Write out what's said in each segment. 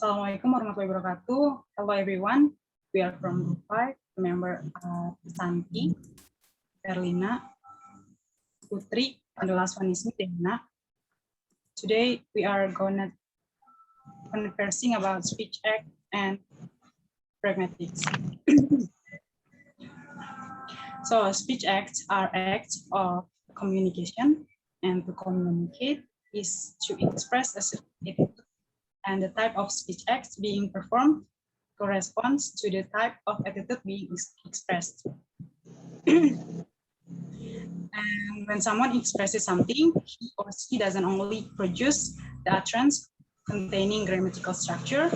Assalamualaikum warahmatullahi wabarakatuh. Hello everyone. We are from Group 5. Remember Santi, Erlina, Putri, and the last one is Dena. Today we are gonna conversing about speech act and pragmatics. So speech acts are acts of communication, and to communicate is to express a certain attitude, and the type of speech acts being performed corresponds to the type of attitude being expressed. And when someone expresses something, he or she doesn't only produce the utterance containing grammatical structure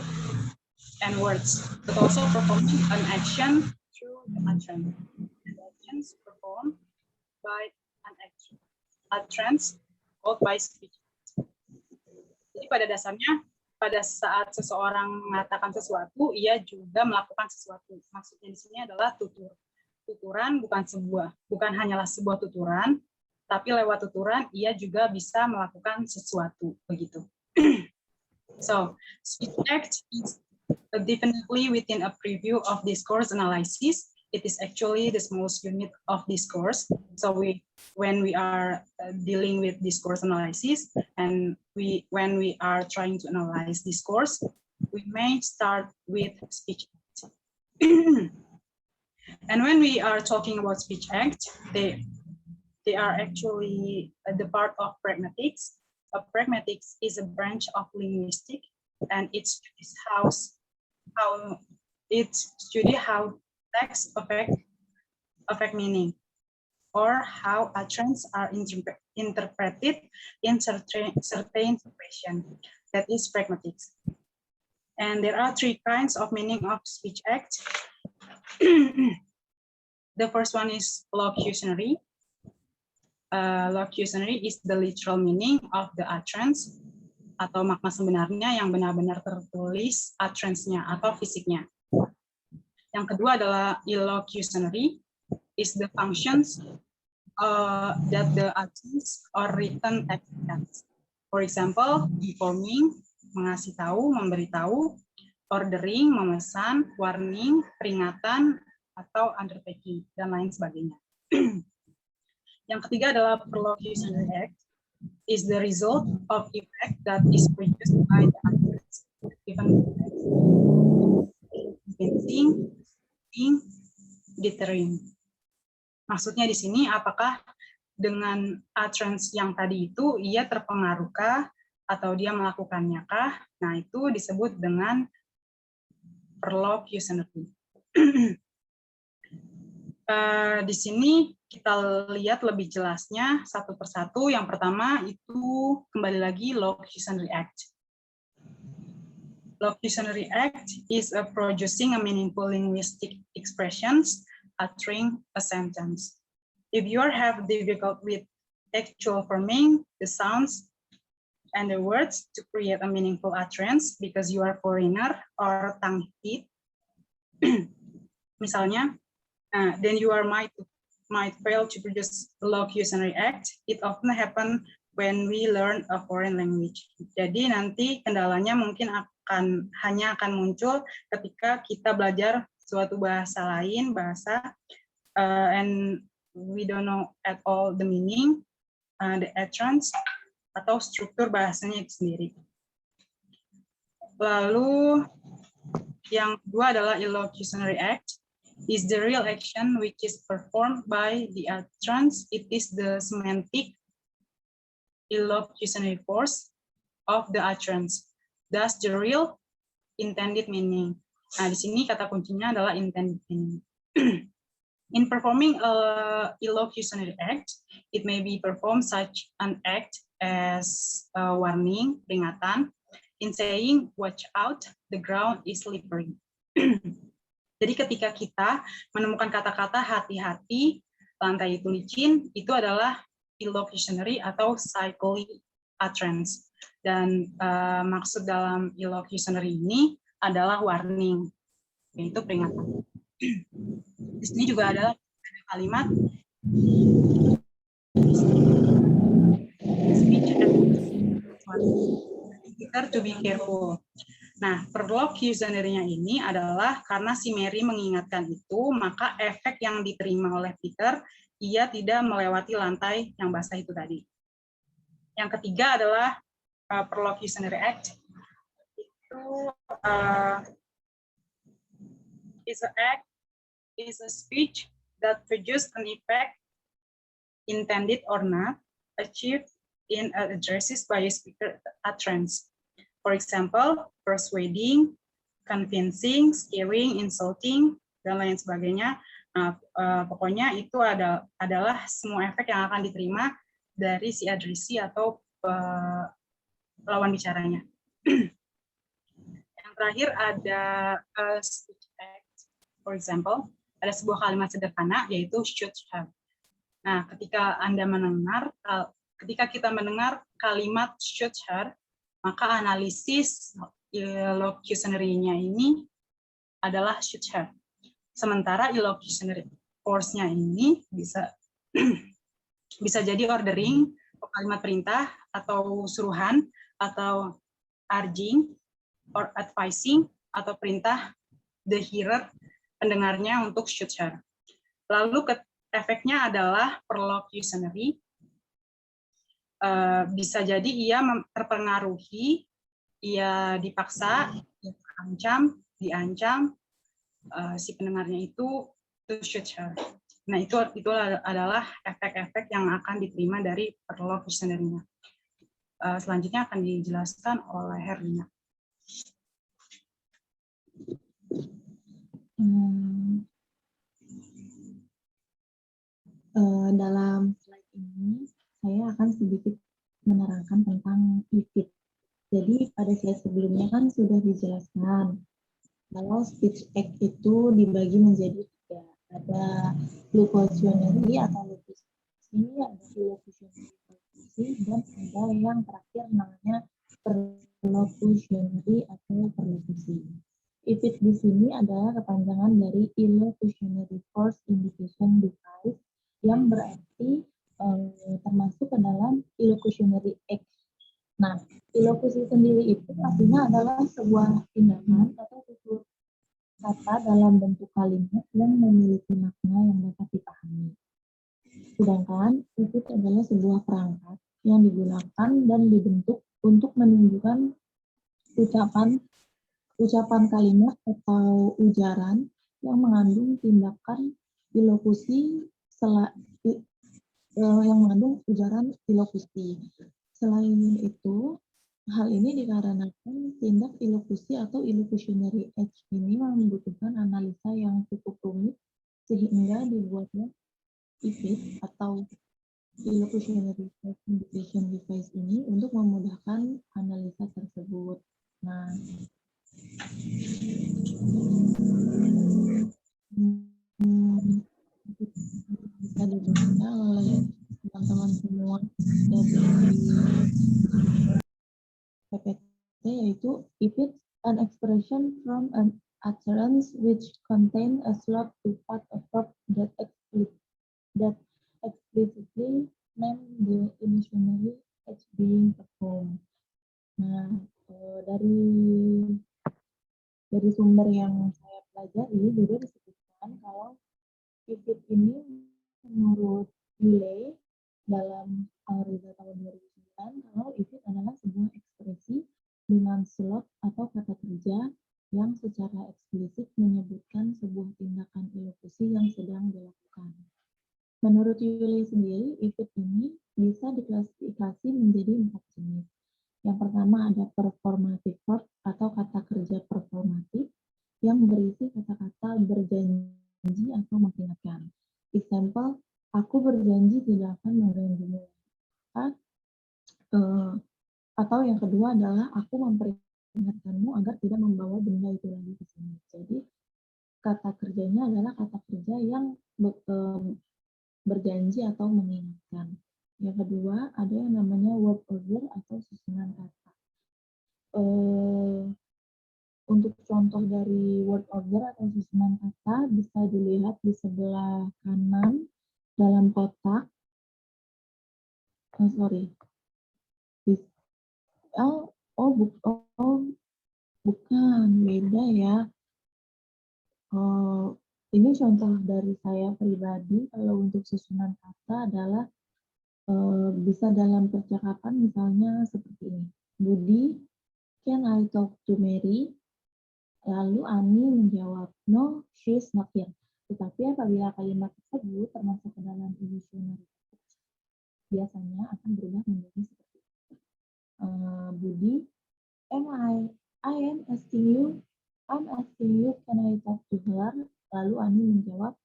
and words, but also performing an action through the utterance. And the actions performed by an utterance called by speech. Jadi pada dasarnya, pada saat seseorang mengatakan sesuatu, ia juga melakukan sesuatu. Maksudnya di sini adalah tuturan bukan hanyalah sebuah tuturan, tapi lewat tuturan ia juga bisa melakukan sesuatu begitu. So, speech act is definitely within a preview of discourse analysis. It is actually the smallest unit of discourse. So when we are dealing with discourse analysis, and when we are trying to analyze discourse, we may start with speech act. And when we are talking about speech act, they are actually the part of pragmatics. Pragmatics is a branch of linguistics, and it studies how text affect meaning, or how utterance are interpreted in certain situation. That is pragmatics. And there are three kinds of meaning of speech act. The first one is locutionary. Locutionary is the literal meaning of the utterance, atau makna sebenarnya yang benar-benar tertulis utterance-nya atau fisiknya. Yang kedua adalah illocutionary, is the functions that the utterance or written text has. For example, informing, mengasih tahu, memberitahu, ordering, memesan, warning, peringatan, atau undertaking, dan lain sebagainya. Yang ketiga adalah perlocutionary act, is the result of effect that is produced by the utterance given text. Convincing, deterring. Maksudnya di sini apakah dengan utterance yang tadi itu ia terpengaruhkah atau dia melakukannya kah? Nah, itu disebut dengan perlocutionary. Di sini kita lihat lebih jelasnya satu persatu. Yang pertama itu kembali lagi locutionary act. Locutionary act is producing a meaningful linguistic expressions, uttering a sentence. If you have difficult with actual forming the sounds and the words to create a meaningful utterance because you are foreigner or tongue-tied, misalnya, then you are might fail to produce locutionary act. It often happen when we learn a foreign language. Jadi nanti kendalanya mungkin hanya akan muncul ketika kita belajar suatu bahasa lain, and we don't know at all the meaning, the utterance, atau struktur bahasanya itu sendiri. Lalu yang kedua adalah illocutionary act, is the real action which is performed by the utterance. It is the semantic illocutionary force of the utterance. Thus the real intended meaning. Nah, di sini kata kuncinya adalah intended meaning. In performing a illocutionary act, it may be performed such an act as a warning, peringatan, in saying, watch out, the ground is slippery. Jadi ketika kita menemukan kata-kata hati-hati, lantai itu licin, itu adalah illocutionary atau cyclic utterance. Dan maksud dalam illocutionary ini adalah warning, yaitu peringatan. Di sini juga ada kalimat speech and to be careful. Nah, perlu Q-scenario-nya ini adalah karena si Mary mengingatkan itu, maka efek yang diterima oleh Peter, ia tidak melewati lantai yang basah itu tadi. Yang ketiga adalah perlocutionary act. Itu is a speech that produces an effect, intended or not, achieved in addresses by a speaker utterance. For example, persuading, convincing, scaring, insulting, dan lain sebagainya. Nah, pokoknya itu adalah semua efek yang akan diterima dari si addressee atau lawan bicaranya. Yang terakhir ada speech act. For example, ada sebuah kalimat sederhana yaitu should have. Nah, ketika kita mendengar kalimat should have, maka analisis illocutionary-nya ini adalah should have. Sementara illocutionary force-nya ini bisa bisa jadi ordering, kalimat perintah, atau suruhan, atau urging, or advising, atau perintah the hearer, pendengarnya untuk should have. Lalu efeknya adalah perlocutionary. Bisa jadi ia terpengaruhi, ia dipaksa, diancam, si pendengarnya itu to should have. Nah, itu adalah efek-efek yang akan diterima dari perlocutionary-nya. Selanjutnya akan dijelaskan oleh Herlina. Dalam slide ini, saya akan sedikit menerangkan tentang IFIT. Jadi pada slide sebelumnya kan sudah dijelaskan kalau speech act itu dibagi menjadi 3. Ada locutionary atau locusi, ada illocutionary dan ada yang terakhir namanya perlocutionary atau perlocusi. IFIT di sini adalah kepanjangan dari illocutionary force indication device yang berarti termasuk ke dalam illocutionary act. Nah, illocusi sendiri itu artinya adalah sebuah tindakan atau tutur kata dalam bentuk kalimat yang memiliki makna yang dapat dipahami. Sedangkan itu adalah sebuah perangkat yang digunakan dan dibentuk untuk menunjukkan ucapan kalimat atau ujaran yang mengandung tindakan illokusi yang mengandung ujaran illokusi. Selain itu, hal ini dikarenakan tindak illokusi atau illocutionary act ini membutuhkan analisa yang cukup rumit sehingga dibuatnya IFIT atau illocutionary force indication device ini untuk memudahkan analisa tersebut. Nah, bisa dibaca oleh teman-teman semua dari PPT, yaitu if it's an expression from an utterance which contain a slot to part of verb that explicitly name the illocutionary as being performed. Nah, dari sumber yang saya pelajari juga disebutkan kalau IFIT ini menurut Yule dalam Alriza tahun 2009, kalau IFIT adalah sebuah ekspresi dengan slot atau kata kerja yang secara eksplisit menyebutkan sebuah tindakan illokusi yang sedang dilakukan. Menurut Yule sendiri, IFIT ini bisa diklasifikasi menjadi 4 jenis. Yang pertama ada performative verb atau kata kerja performatif yang berisi kata-kata berjanji atau memperingatkan. Example, aku berjanji tidak akan mengganggumu. Atau yang kedua adalah aku memperingatkanmu agar tidak membawa benda itu lagi ke sini. Jadi kata kerjanya adalah kata kerja yang berjanji atau mengingatkan. Yang kedua, ada yang namanya word order atau susunan kata. Untuk contoh dari word order atau susunan kata bisa dilihat di sebelah kanan dalam kotak. Bukan, beda ya. Ini contoh dari saya pribadi, kalau untuk susunan kata adalah bisa dalam percakapan misalnya seperti ini. Budi, can I talk to Mary? Lalu Ani menjawab, no, she's not here. Tetapi apabila kalimat tersebut termasuk ke dalam illusionary, biasanya akan berubah menjadi seperti ini. Budi, I am asking you, can I talk to her? Lalu Ani menjawab,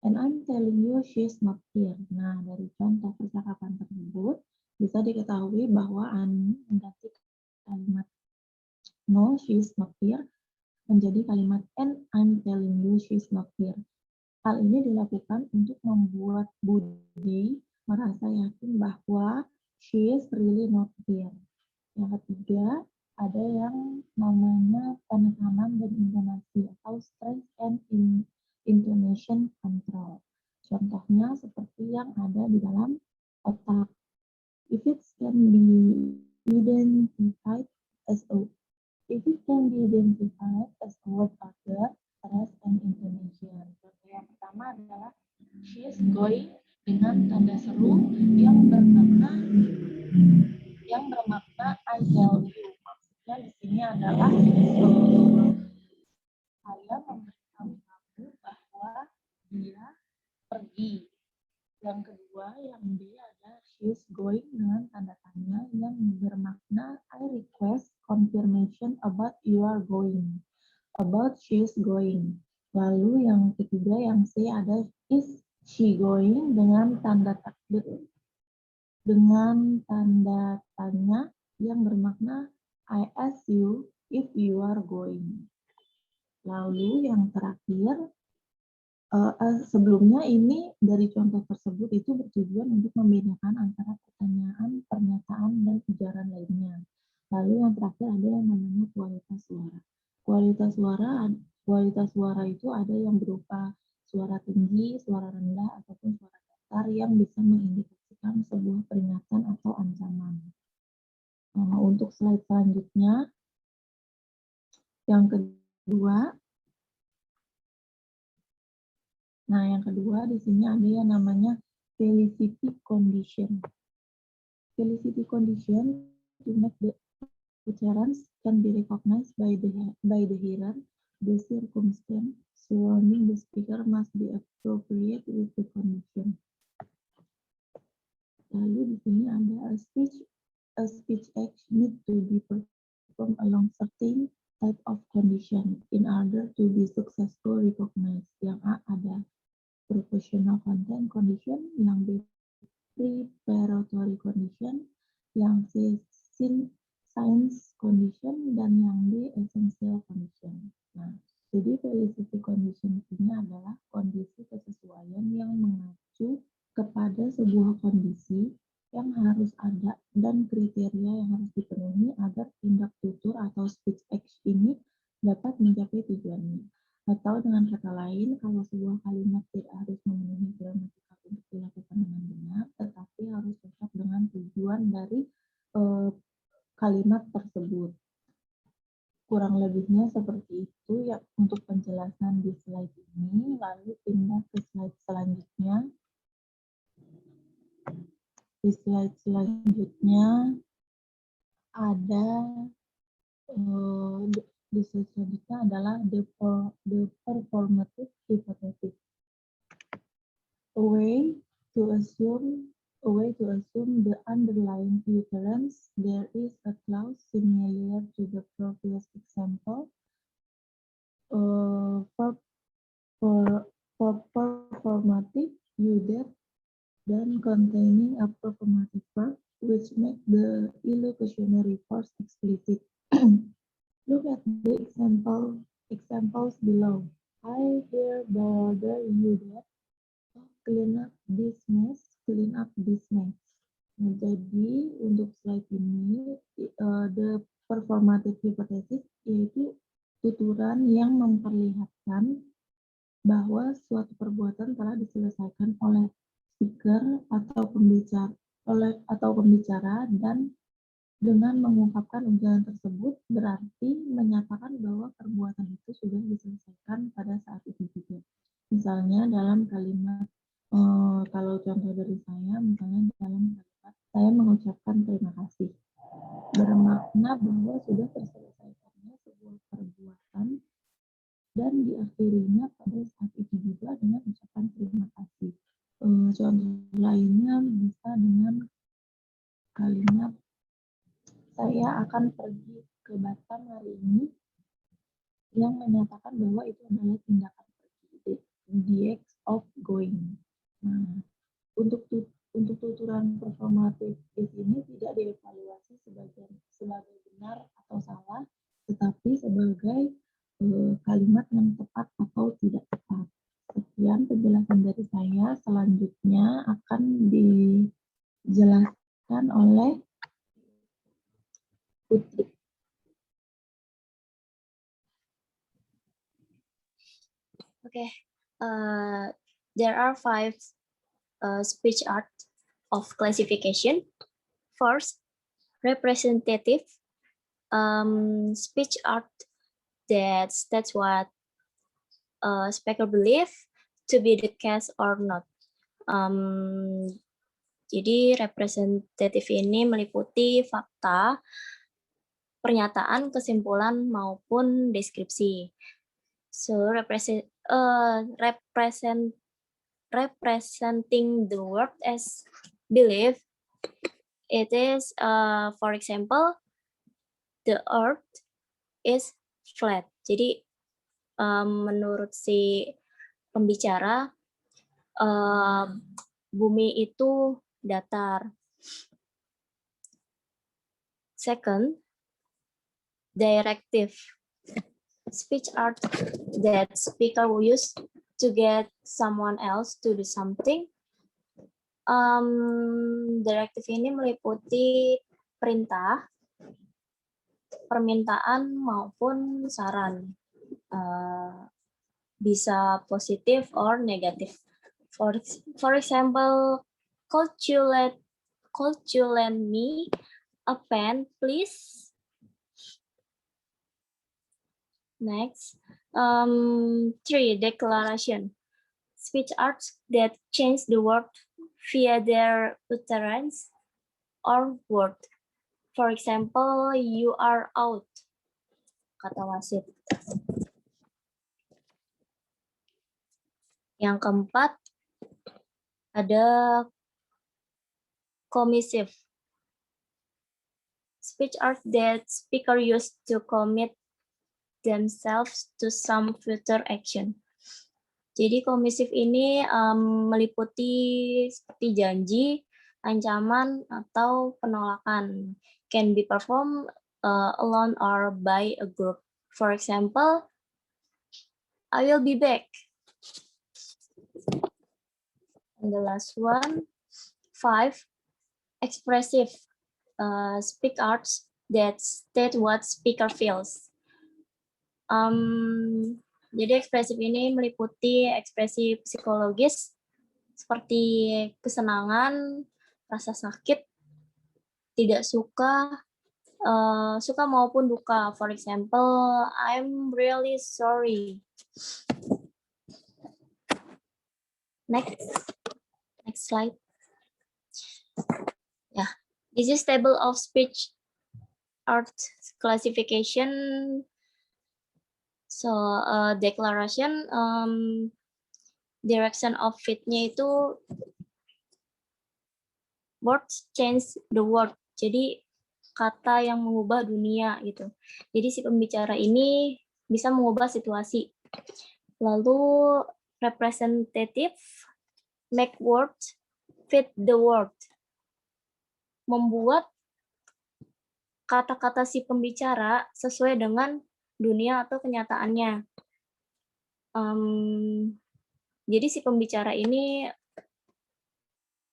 and I'm telling you she's not here. Nah, dari contoh percakapan tersebut, bisa diketahui bahwa Ani mengganti kalimat no, she's not here menjadi kalimat and I'm telling you she's not here. Hal ini dilakukan untuk membuat Budi merasa yakin bahwa she is really not here. Yang ketiga, ada yang namanya penekanan dan intonasi atau stress and intonation control. Contohnya seperti yang ada di dalam otak. If it can be identified as a word order, stress and intonation. Contoh yang pertama adalah she is going dengan tanda seru yang bermakna I tell you. Maksudnya di sini adalah saya memberitahu kamu bahwa dia pergi. Yang kedua, yang B ada she's going dengan tanda tanya yang bermakna I request confirmation about you are going. About she's going. Lalu yang ketiga, yang C ada is she going dengan tanda tanya yang bermakna I ask you if you are going. Lalu yang terakhir, sebelumnya ini dari contoh tersebut itu bertujuan untuk membedakan antara pertanyaan, pernyataan, dan ujaran lainnya. Lalu yang terakhir ada yang namanya kualitas suara. Kualitas suara itu ada yang berupa suara tinggi, suara rendah, ataupun suara datar yang bisa mengindikasikan sebuah peringatan atau ancaman. Untuk slide selanjutnya, yang kedua, di sini ada yang namanya felicity condition. Felicity condition to make the utterance can be recognized by the hearer. The circumstance surrounding the speaker must be appropriate with the condition. Lalu di sini ada a speech act need to be performed along certain type of condition in order to be successful recognized. Yang A ada proportional content condition, yang B preparatory condition, yang C science condition, dan yang D essential condition. Nah, jadi felicity condition ini adalah kondisi kesesuaian yang mengacu kepada sebuah kondisi yang harus ada dan kriteria yang harus dipenuhi agar tindak tutur atau speech act ini dapat mencapai tujuannya. Atau dengan kata lain, kalau sebuah kalimat tidak harus memenuhi gramatikal untuk dilakukan dengan benar, tetapi harus cocok dengan tujuan dari kalimat tersebut. Kurang lebihnya seperti itu ya untuk penjelasan di slide ini. Lalu pindah ke slide selanjutnya. Di slide selanjutnya ada di slide selanjutnya adalah the performative hypothesis. A way to assume the underlying utterance. There is a clause similar to the previous example. For performative, you that then containing a performative verb which make the illocutionary force explicit. Look at the examples below. I hereby you that clean up this mess. Nah, jadi untuk slide ini the performative hypothesis yaitu tuturan yang memperlihatkan bahwa suatu perbuatan telah diselesaikan oleh speaker atau pembicara dan Dengan mengungkapkan ujaran tersebut berarti menyatakan bahwa perbuatan itu sudah diselesaikan pada saat itu juga. Misalnya dalam kalimat, kalau contoh dari saya, misalnya dalam kalimat, saya mengucapkan terima kasih. Bermakna bahwa sudah terselesaikannya sebuah perbuatan dan diakhirinya pada saat itu juga dengan ucapan terima kasih. Contoh lainnya bisa dengan kalimat saya akan pergi ke Batam hari ini yang menyatakan bahwa itu adalah tindakan pergi, the act of going. Nah, untuk tuturan performatif di sini tidak dievaluasi sebagai benar atau salah, tetapi sebagai kalimat yang tepat atau tidak tepat. Sekian penjelasan dari saya. Selanjutnya akan dijelaskan oleh Putri. Okay, there are 5 speech art of classification. First, representative speech art. That's what speaker believe to be the case or not. Jadi representatif ini meliputi fakta, pernyataan, kesimpulan maupun deskripsi. So representing the world as belief, it is, for example, the earth is flat. Jadi menurut si pembicara, bumi itu datar. Second, directive speech art that speaker will use to get someone else to do something. Directive ini meliputi perintah, permintaan maupun saran. Bisa positif or negatif. For example, could you lend me a pen, please? Next, 3, declaration. Speech arts that change the word via their utterance or word. For example, you are out. Kata wasit. Yang keempat, ada commissive. Speech art that speaker use to commit themselves to some future action. Jadi commissive ini meliputi seperti janji, ancaman, atau penolakan. Can be performed alone or by a group. For example, I will be back. And the last one, 5, expressive speak arts that state what speaker feels. Jadi ekspresif ini meliputi ekspresi psikologis seperti kesenangan, rasa sakit, tidak suka, suka maupun duka. For example, I'm really sorry. Next slide. Yeah, this is table of speech art classification. So declaration, direction of fit-nya itu words change the world. Jadi kata yang mengubah dunia gitu. Jadi si pembicara ini bisa mengubah situasi. Lalu representative, make words fit the world. Membuat kata-kata si pembicara sesuai dengan dunia atau kenyataannya. Jadi si pembicara ini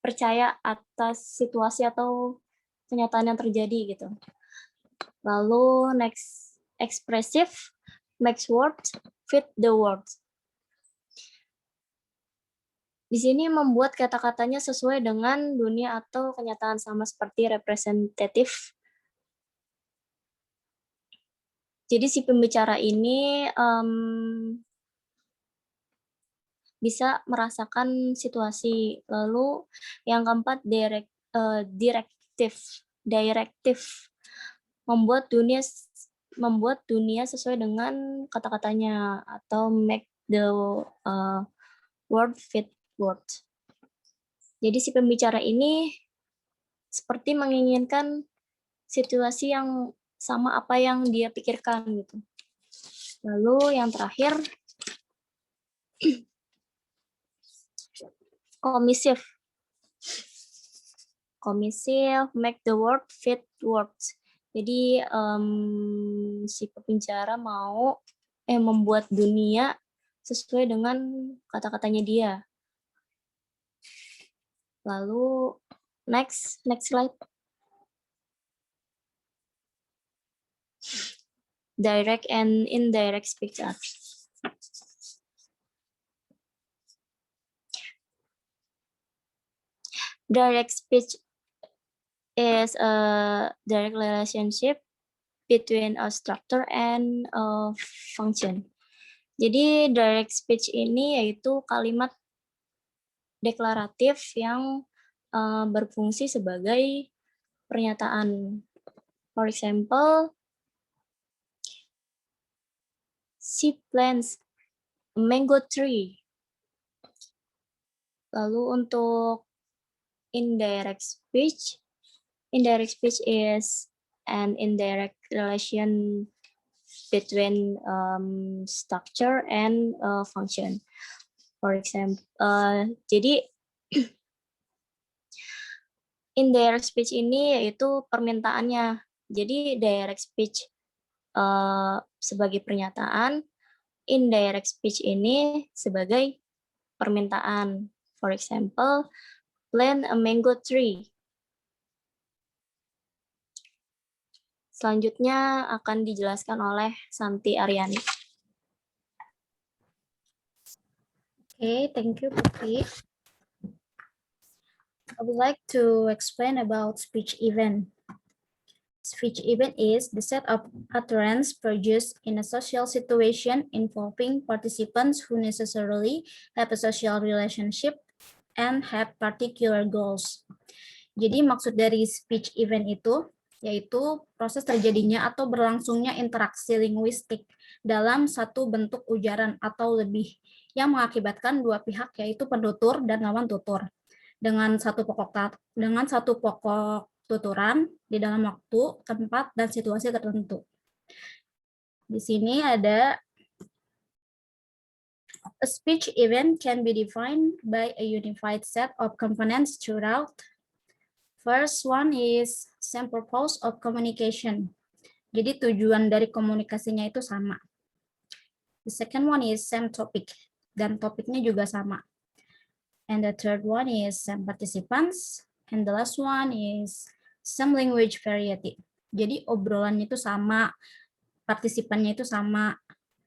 percaya atas situasi atau kenyataan yang terjadi gitu. Lalu next, expressive, makes words fit the words. Di sini membuat kata-katanya sesuai dengan dunia atau kenyataan, sama seperti representative Jadi si pembicara ini bisa merasakan situasi. Lalu yang keempat direktif membuat dunia sesuai dengan kata-katanya atau make the word fit word. Jadi si pembicara ini seperti menginginkan situasi yang sama apa yang dia pikirkan gitu. Lalu yang terakhir commissive, make the word fit words. Jadi si pembicara mau membuat dunia sesuai dengan kata-katanya dia. Lalu next slide. Direct and indirect speech. Direct speech is a direct relationship between a structure and a function. Jadi direct speech ini yaitu kalimat deklaratif yang berfungsi sebagai pernyataan. For example, she plants a mango tree. Lalu untuk indirect speech is an indirect relation between structure and function. For example, jadi indirect speech ini yaitu permintaannya. Jadi direct speech sebagai pernyataan, indirect speech ini sebagai permintaan. For example, plant a mango tree. Selanjutnya akan dijelaskan oleh Santi Aryani. Okay, thank you, Putri. I would like to explain about speech event. Speech event is the set of utterance produced in a social situation involving participants who necessarily have a social relationship and have particular goals. Jadi maksud dari speech event itu yaitu proses terjadinya atau berlangsungnya interaksi linguistik dalam satu bentuk ujaran atau lebih yang mengakibatkan dua pihak yaitu penutur dan lawan tutur dengan satu pokok tuturan di dalam waktu, tempat, dan situasi tertentu. Di sini ada a speech event can be defined by a unified set of components throughout. First one is same purpose of communication. Jadi tujuan dari komunikasinya itu sama. The second one is same topic, dan topiknya juga sama. And the third one is same participants, and the last one is some language variety. Jadi obrolannya itu sama, partisipannya itu sama,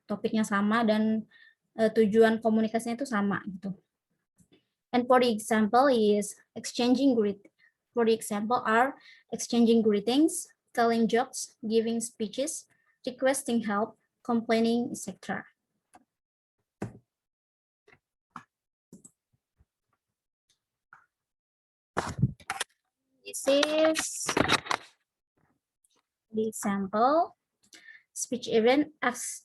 topiknya sama, dan tujuan komunikasinya itu sama gitu. And for the example is exchanging greetings, telling jokes, giving speeches, requesting help, complaining, etc. This is the example. Speech event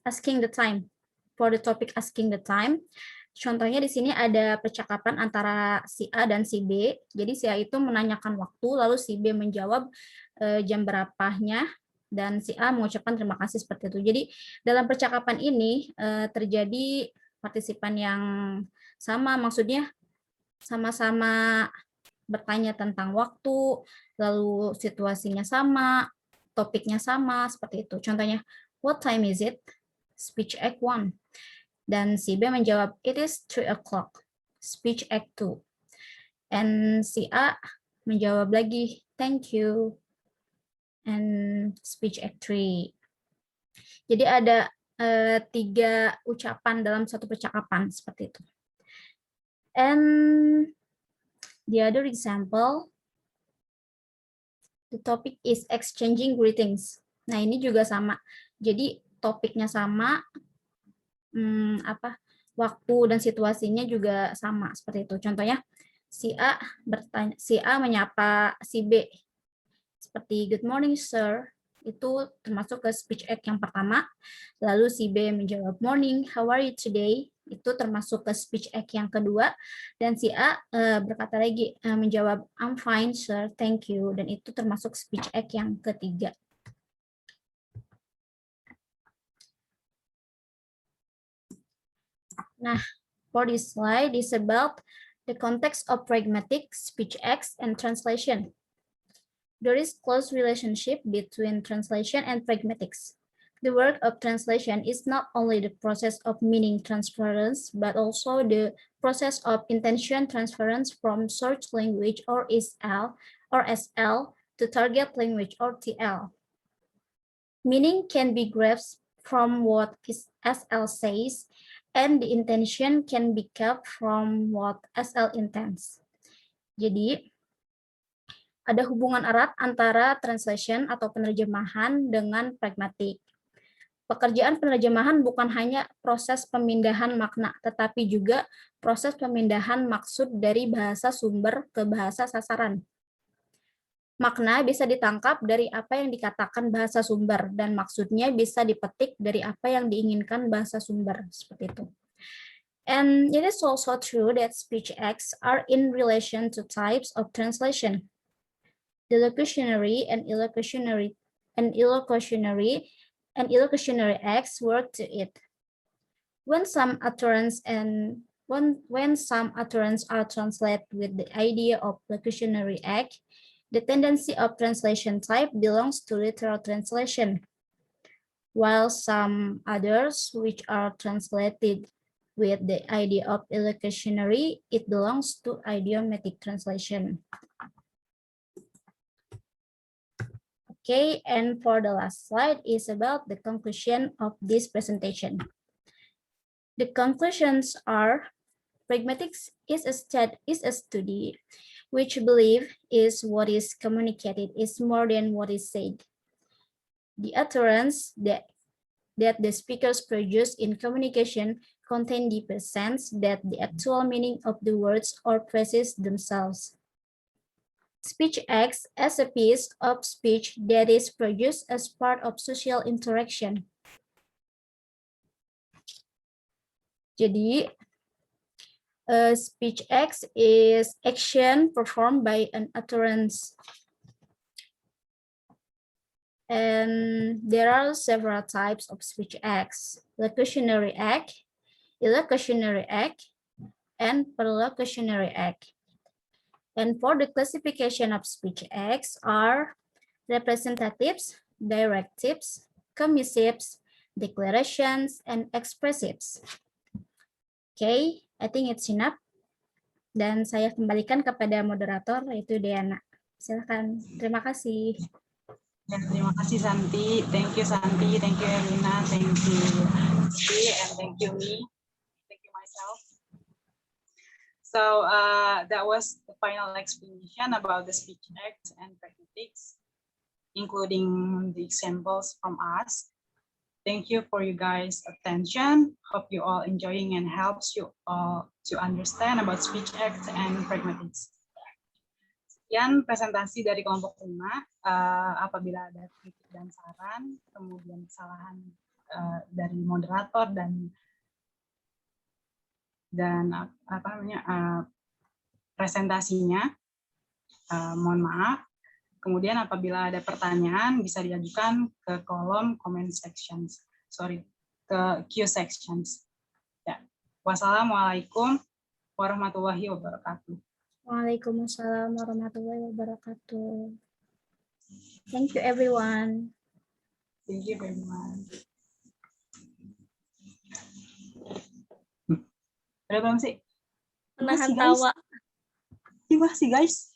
asking the time. For the topic asking the time, contohnya di sini ada percakapan antara si A dan si B. Jadi si A itu menanyakan waktu, lalu si B menjawab jam berapanya, dan si A mengucapkan terima kasih seperti itu. Jadi dalam percakapan ini terjadi partisipan yang sama, maksudnya sama-sama bertanya tentang waktu, lalu situasinya sama, topiknya sama, seperti itu. Contohnya, what time is it? Speech act 1. Dan si B menjawab, it is 3 o'clock. Speech act 2. And si A menjawab lagi, thank you. And speech act 3. Jadi ada 3 ucapan dalam satu percakapan, seperti itu. And the other example, the topic is exchanging greetings. Nah, ini juga sama. Jadi topiknya sama, waktu dan situasinya juga sama seperti itu. Contohnya si A menyapa si B seperti good morning sir, itu termasuk ke speech act yang pertama. Lalu si B menjawab morning, how are you today? Itu termasuk ke speech act yang kedua. Dan si A berkata lagi menjawab I'm fine sir, thank you, dan itu termasuk speech act yang ketiga. Nah, for this slide is about the context of pragmatic speech acts and translation. There is close relationship between translation and pragmatics. The work of translation is not only the process of meaning transference, but also the process of intention transference from source language or SL to target language or TL. Meaning can be grasped from what SL says, and the intention can be kept from what SL intends. Jadi, ada hubungan erat antara translation atau penerjemahan dengan pragmatik. Pekerjaan penerjemahan bukan hanya proses pemindahan makna, tetapi juga proses pemindahan maksud dari bahasa sumber ke bahasa sasaran. Makna bisa ditangkap dari apa yang dikatakan bahasa sumber, dan maksudnya bisa dipetik dari apa yang diinginkan bahasa sumber, seperti itu. And it is also true that speech acts are in relation to types of translation. The locutionary and illocutionary acts work to it. When some utterance are translated with the idea of locutionary act, the tendency of translation type belongs to literal translation, while some others which are translated with the idea of illocutionary, it belongs to idiomatic translation. Okay, and for the last slide is about the conclusion of this presentation. The conclusions are: pragmatics is a study which belief is what is communicated is more than what is said. The utterance that the speakers produce in communication contain deeper sense than the actual meaning of the words or phrases themselves. Speech acts as a piece of speech that is produced as part of social interaction. Jadi, speech acts is action performed by an utterance. And there are several types of speech acts: locutionary act, illocutionary act, and perlocutionary act. And for the classification of speech acts are representatives, directives, commissives, declarations, and expressives. Okay, I think it's enough. Dan saya kembalikan kepada moderator, yaitu Diana. Silakan. Terima kasih. Ya, terima kasih Santi. Thank you Santi. Thank you Elina. Thank you Santi. And thank you me. Thank you myself. So that was the final explanation about the speech act and pragmatics, including the examples from us. Thank you for you guys' attention. Hope you all enjoying and helps you all to understand about speech act and pragmatics. Sekian presentasi dari kelompok 5. Apabila ada kritik dan saran, kemudian kesalahan dari moderator dan presentasinya, mohon maaf. Kemudian apabila ada pertanyaan bisa diajukan ke kolom comment sections, ke Q sections. Ya. Wassalamualaikum warahmatullahi wabarakatuh. Waalaikumsalam warahmatullahi wabarakatuh. Thank you everyone. Thank you everyone. Udah belum sih? Menahan tawa. Terima kasih guys.